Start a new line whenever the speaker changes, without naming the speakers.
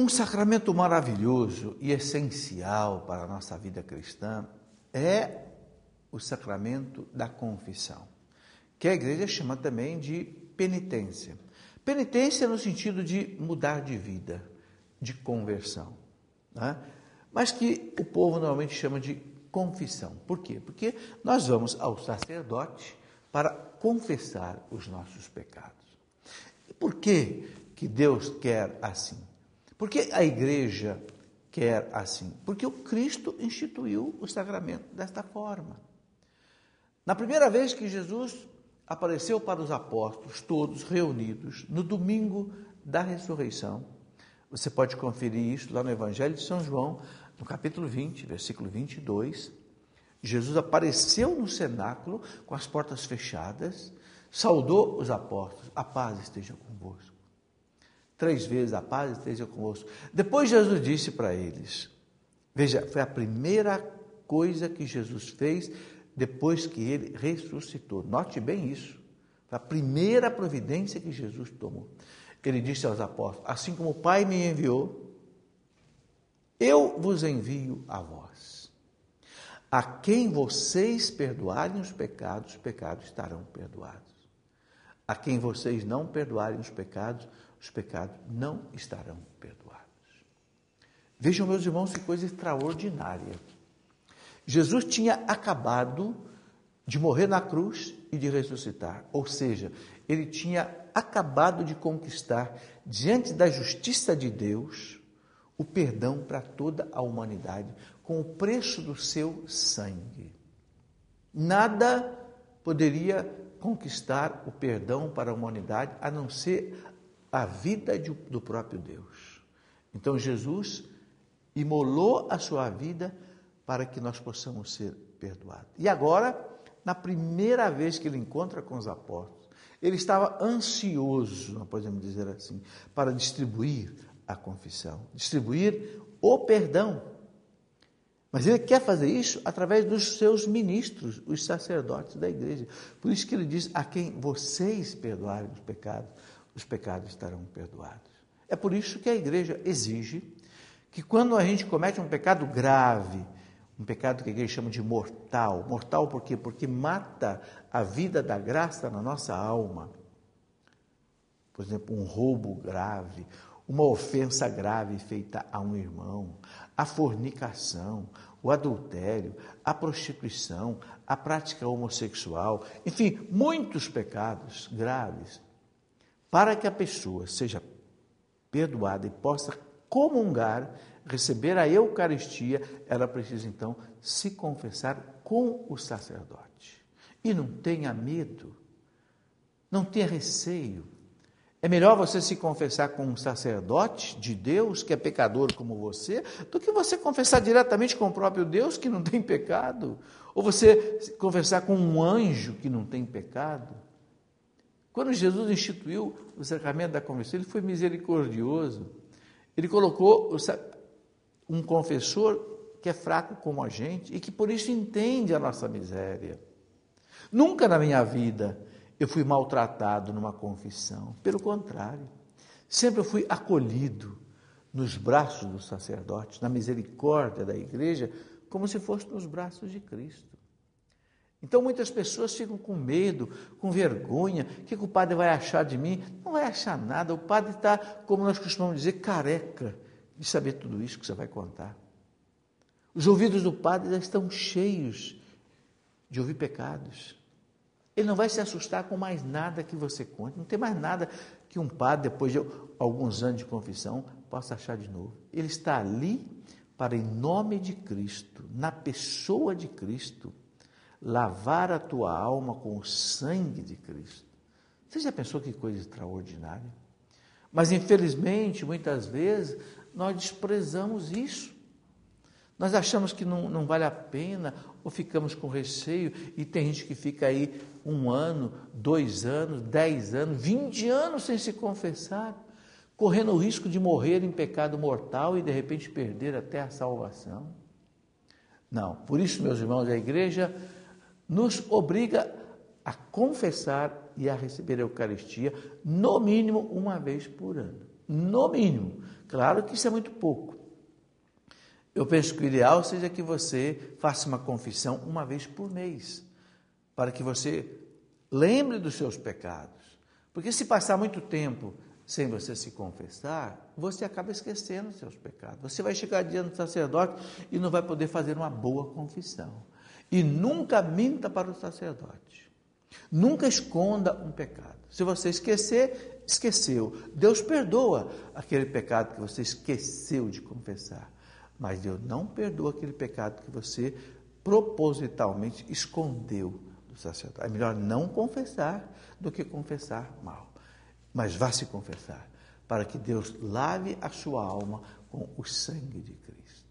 Um sacramento maravilhoso e essencial para a nossa vida cristã é o sacramento da confissão, que a igreja chama também de penitência. Penitência no sentido de mudar de vida, de conversão, né? Mas que o povo normalmente chama de confissão. Por quê? Porque nós vamos ao sacerdote para confessar os nossos pecados. E por que que Deus quer assim? Por que a igreja quer assim? Porque o Cristo instituiu o sacramento desta forma. Na primeira vez que Jesus apareceu para os apóstolos, todos reunidos, no domingo da ressurreição, você pode conferir isso lá no Evangelho de São João, no capítulo 20, versículo 22. Jesus apareceu no cenáculo com as portas fechadas, saudou os apóstolos: a paz esteja convosco. 3 vezes: a paz esteja convosco. Depois Jesus disse para eles, veja, foi a primeira coisa que Jesus fez depois que ele ressuscitou. Note bem isso. Foi a primeira providência que Jesus tomou. Ele disse aos apóstolos: assim como o Pai me enviou, eu vos envio a vós. A quem vocês perdoarem os pecados estarão perdoados. A quem vocês não perdoarem os pecados não estarão perdoados. Vejam, meus irmãos, que coisa extraordinária. Jesus tinha acabado de morrer na cruz e de ressuscitar. Ou seja, ele tinha acabado de conquistar, diante da justiça de Deus, o perdão para toda a humanidade, com o preço do seu sangue. Nada poderia conquistar o perdão para a humanidade, a não ser a vida do próprio Deus. Então Jesus imolou a sua vida para que nós possamos ser perdoados. E agora, na primeira vez que ele encontra com os apóstolos, ele estava ansioso, nós podemos dizer assim, para distribuir a confissão, distribuir o perdão. Mas ele quer fazer isso através dos seus ministros, os sacerdotes da igreja. Por isso que ele diz: a quem vocês perdoarem os pecados estarão perdoados. É por isso que a igreja exige que quando a gente comete um pecado grave, um pecado que a igreja chama de mortal. Mortal por quê? Porque mata a vida da graça na nossa alma. Por exemplo, um roubo grave, uma ofensa grave feita a um irmão, a fornicação, o adultério, a prostituição, a prática homossexual, enfim, muitos pecados graves. Para que a pessoa seja perdoada e possa comungar, receber a Eucaristia, ela precisa então se confessar com o sacerdote. E não tenha medo, não tenha receio. É melhor você se confessar com um sacerdote de Deus, que é pecador como você, do que você confessar diretamente com o próprio Deus, que não tem pecado. Ou você confessar com um anjo que não tem pecado. Quando Jesus instituiu o sacramento da confissão, ele foi misericordioso. Ele colocou um confessor que é fraco como a gente e que por isso entende a nossa miséria. Nunca na minha vida eu fui maltratado numa confissão. Pelo contrário, sempre eu fui acolhido nos braços do sacerdote, na misericórdia da igreja, como se fosse nos braços de Cristo. Então muitas pessoas ficam com medo, com vergonha. O que o padre vai achar de mim? Não vai achar nada. O padre está, como nós costumamos dizer, careca de saber tudo isso que você vai contar. Os ouvidos do padre já estão cheios de ouvir pecados. Ele não vai se assustar com mais nada que você conte. Não tem mais nada que um padre, depois de alguns anos de confissão, possa achar de novo. Ele está ali para, em nome de Cristo, na pessoa de Cristo, lavar a tua alma com o sangue de Cristo. Você já pensou que coisa extraordinária? Mas, infelizmente, muitas vezes, nós desprezamos isso. Nós achamos que não vale a pena, ou ficamos com receio, e tem gente que fica aí 1 ano, 2 anos, 10 anos, 20 anos sem se confessar, correndo o risco de morrer em pecado mortal e de repente perder até a salvação. Não, por isso, meus irmãos, a igreja nos obriga a confessar e a receber a Eucaristia, no mínimo 1 vez por ano. no mínimo. Claro que isso é muito pouco. Eu penso que o ideal seja que você faça uma confissão uma vez por mês, para que você lembre dos seus pecados. Porque se passar muito tempo sem você se confessar, você acaba esquecendo os seus pecados. Você vai chegar diante do sacerdote e não vai poder fazer uma boa confissão. E nunca minta para o sacerdote. Nunca esconda um pecado. Se você esquecer, esqueceu. Deus perdoa aquele pecado que você esqueceu de confessar. Mas Deus não perdoa aquele pecado que você propositalmente escondeu do sacerdote. É melhor não confessar do que confessar mal. Mas vá se confessar, para que Deus lave a sua alma com o sangue de Cristo.